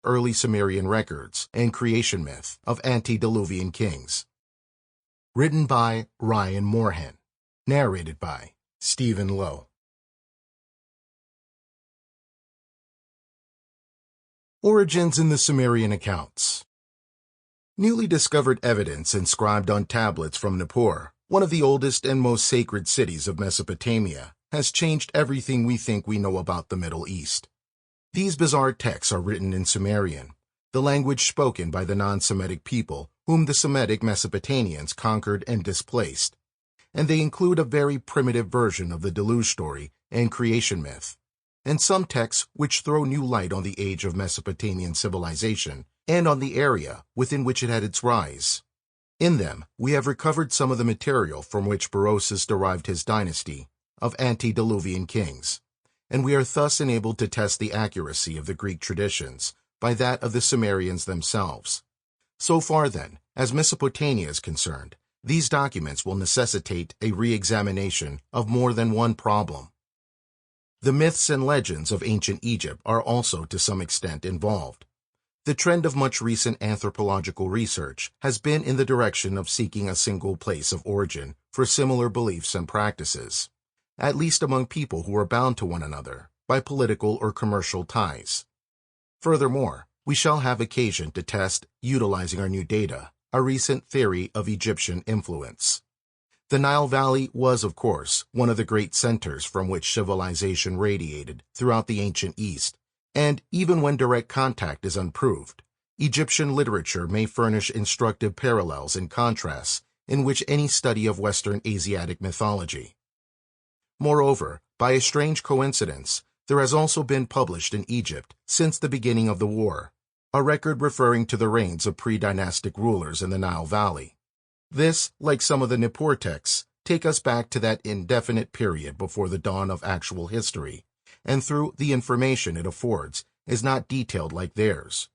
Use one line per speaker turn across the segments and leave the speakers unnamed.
Early Sumerian Records and Creation Myth of Antediluvian Kings. Written by Ryan Moorhen. Narrated by Stephen Lowe. Origins in the Sumerian accounts. Newly discovered evidence inscribed on tablets from Nippur, one of the oldest and most sacred cities of Mesopotamia, has changed everything we think we know about the Middle East. These bizarre texts are written in Sumerian, the language spoken by the non-Semitic people whom the Semitic Mesopotamians conquered and displaced, and they include a very primitive version of the Deluge story and creation myth, and some texts which throw new light on the age of Mesopotamian civilization and on the area within which it had its rise. In them, we have recovered some of the material from which Berosus derived his dynasty of Antediluvian kings, and we are thus enabled to test the accuracy of the Greek traditions by that of the Sumerians themselves. So far, then, as Mesopotamia is concerned, these documents will necessitate a re-examination of more than one problem. The myths and legends of ancient Egypt are also to some extent involved. The trend of much recent anthropological research has been in the direction of seeking a single place of origin for similar beliefs and practices, at least among people who are bound to one another by political or commercial ties. Furthermore, we shall have occasion to test, utilizing our new data, a recent theory of Egyptian influence. The Nile Valley was, of course, one of the great centers from which civilization radiated throughout the ancient East, and even when direct contact is unproved, Egyptian literature may furnish instructive parallels and contrasts in which any study of Western Asiatic mythology. Moreover, by a strange coincidence, there has also been published in Egypt, since the beginning of the war, a record referring to the reigns of pre-dynastic rulers in the Nile Valley. This, like some of the Nippur texts, take us back to that indefinite period before the dawn of actual history, and through the information it affords, is not detailed like theirs.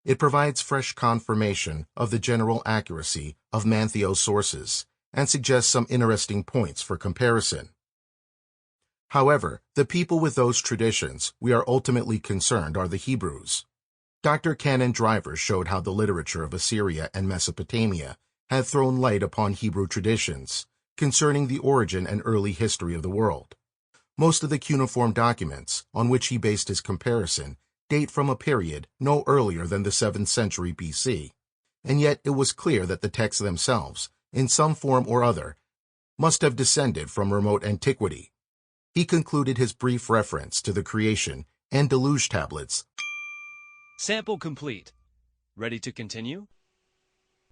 It provides fresh confirmation of the general accuracy of Mantheos sources, and suggests some interesting points for comparison. However, the people with those traditions we are ultimately concerned are the Hebrews. Dr. Canon Driver showed how the literature of Assyria and Mesopotamia had thrown light upon Hebrew traditions concerning the origin and early history of the world. Most of the cuneiform documents on which he based his comparison date from a period no earlier than the 7th century BC, and yet it was clear that the texts themselves, in some form or other, must have descended from remote antiquity. He concluded his brief reference to the creation and Deluge tablets.
Sample complete. Ready to continue?